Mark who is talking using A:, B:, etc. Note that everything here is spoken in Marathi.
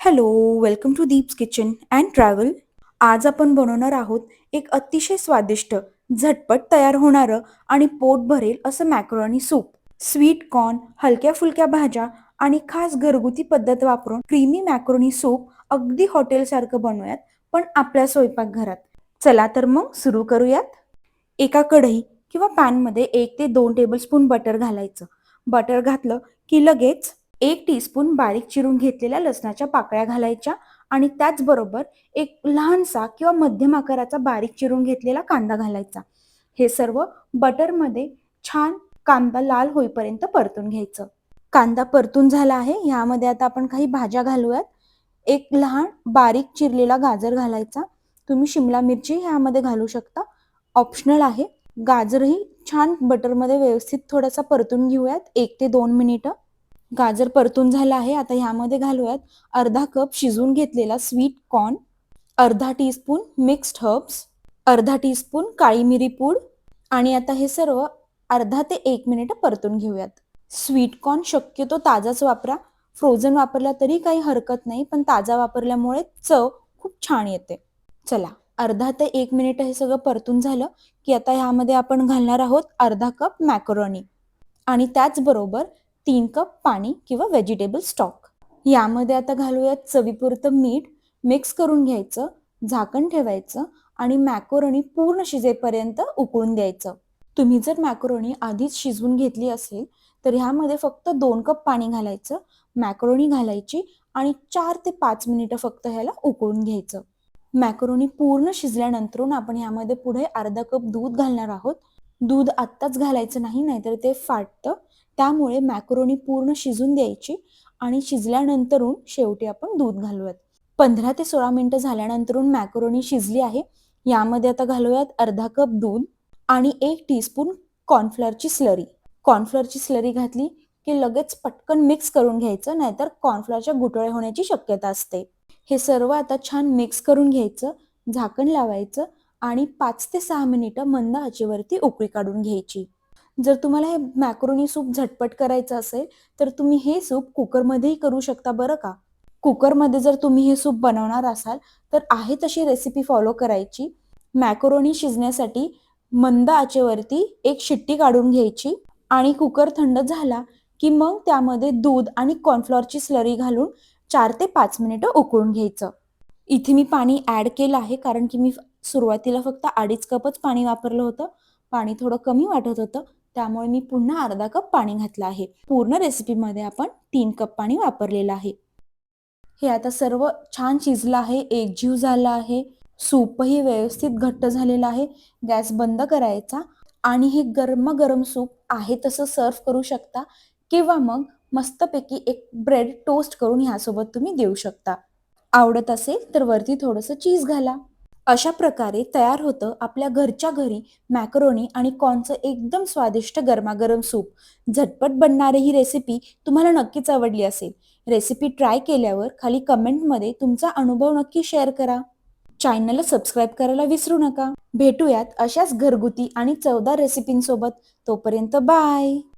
A: Hello, welcome to Deep's kitchen and travel. आज आपण बनवणार आहोत एक अतिशय स्वादिष्ट, झटपट तयार होणारं आणि पोट भरेल असं मॅक्रोनी सूप. स्वीट कॉर्न, हलक्या फुलक्या भाज्या आणि खास घरगुती पद्धत वापरून क्रीमी मॅक्रोनी सूप अगदी हॉटेलसारखं बनवूयात, पण आपल्या स्वयंपाकघरात. चला तर मग सुरू करूयात. एका कढई किंवा पॅनमध्ये 1 ते 2 टेबलस्पून बटर घालायचं. बटर घातलं की लगेच 1 टीस्पून बारीक चिरून घेतलेल्या लसणाच्या पाकळ्या घालायच्या आणि त्याचबरोबर एक लहानसा किंवा मध्यम आकाराचा बारीक चिरून घेतलेला कांदा घालायचा. हे सर्व बटरमध्ये छान कांदा लाल होईपर्यंत परतून घ्यायचं. कांदा परतून झाला आहे. ह्यामध्ये आता आपण काही भाज्या घालूयात. एक लहान बारीक चिरलेला गाजर घालायचा. तुम्ही शिमला मिरची ह्यामध्ये घालू शकता, ऑप्शनल आहे. गाजरही छान बटरमध्ये व्यवस्थित थोडासा परतून घेऊयात 1 ते 2 मिनिटं. गाजर परतून झालं आहे. आता ह्यामध्ये घालूयात अर्धा कप शिजवून घेतलेला स्वीट कॉर्न, अर्धा टीस्पून मिक्स्ड हर्ब्स, अर्धा टीस्पून काळी मिरी पूड आणि आता हे सर्व अर्धा ते 1 मिनिट परतून घेऊयात. स्वीट कॉर्न शक्यतो ताजाच वापरा. फ्रोझन वापरला तरी काही हरकत नाही, पण ताजा वापरल्यामुळे चव खूप छान येते. चला, अर्धा ते 1 मिनिट हे सगळं परतून झालं की आता ह्यामध्ये आपण घालणार आहोत अर्धा कप मॅकरोनी आणि त्याचबरोबर 3 कप पाणी किंवा व्हेजिटेबल स्टॉक. यामध्ये आता घालूयात चवीपुरतं मीठ. मिक्स करून घ्यायचं, झाकण ठेवायचं आणि मॅकरोनी पूर्ण शिजेपर्यंत उकळून द्यायचं. तुम्ही जर मॅकरोनी आधीच शिजवून घेतली असेल तर ह्यामध्ये फक्त 2 कप पाणी घालायचं, मॅकरोनी घालायची आणि 4 ते 5 मिनिटं फक्त ह्याला उकळून घ्यायचं. मॅकरोनी पूर्ण शिजल्यानंतर आपण ह्यामध्ये पुढे अर्धा कप दूध घालणार आहोत. दूध आत्ताच घालायचं नाही, नाहीतर ते फाटतं. त्यामुळे मॅकरोनी पूर्ण शिजून द्यायची आणि शिजल्यानंतरून शेवटी आपण दूध घालूयात. 15 ते 16 मिनिटं झाल्यानंतर मॅकरोनी शिजली आहे. यामध्ये आता घालूयात अर्धा कप दूध आणि 1 टीस्पून कॉर्नफ्लॉरची स्लरी. कॉर्नफ्लॉरची स्लरी घातली की लगेच पटकन मिक्स करून घ्यायचं, नाहीतर कॉर्नफ्लॉरच्या गुठळे होण्याची शक्यता असते. हे सर्व आता छान मिक्स करून घ्यायचं, झाकण लावायचं आणि 5 ते 6 मिनिटं मंद आचेवरती उकळी काढून घ्यायची. जर तुम्हाला हे मॅक्रोनी सूप झटपट करायचं असेल तर तुम्ही हे सूप कुकरमध्येही करू शकता बरं का. कुकरमध्ये जर तुम्ही हे सूप बनवणार असाल तर आहे तशी रेसिपी फॉलो करायची. मॅक्रोनी शिजण्यासाठी मंद आचेवरती एक शिट्टी काढून घ्यायची आणि कुकर थंड झाला की मग त्यामध्ये दूध आणि कॉर्नफ्लॉरची स्लरी घालून 4 ते 5 मिनिटं उकळून घ्यायचं. इथे मी पाणी ॲड केलं आहे कारण की मी सुरुवातीला फक्त 2.5 कपच पाणी वापरलं होतं. पाणी थोडं कमी वाटत होतं, त्यामुळे मी पुन्हा अर्धा कप पाणी घातलं आहे. पूर्ण रेसिपीमध्ये आपण 3 कप पाणी वापरलेलं आहे. हे आता सर्व छान शिजलं आहे, एकजीव झालं आहे. सूपही व्यवस्थित घट्ट झालेलं आहे. गॅस बंद करायचा आणि हे गरमागरम सूप आहे तसं सर्व्ह करू शकता किंवा मग मस्तपैकी एक ब्रेड टोस्ट करून ह्यासोबत तुम्ही देऊ शकता. आवडत असेल तर वरती थोडंसं चीज घाला. अशा प्रकारे तयार होतं आपल्या घरच्या घरी मॅक्रोनी आणि कॉर्नचं एकदम स्वादिष्ट गरमागरम सूप. झटपट बनणारी ही रेसिपी तुम्हाला नक्कीच आवडली असेल. रेसिपी ट्राय केल्यावर खाली कमेंटमध्ये तुमचा अनुभव नक्की शेअर करा. चॅनलला सबस्क्राईब करायला विसरू नका. भेटूयात अशाच घरगुती आणि चवदार रेसिपींसोबत. तोपर्यंत बाय.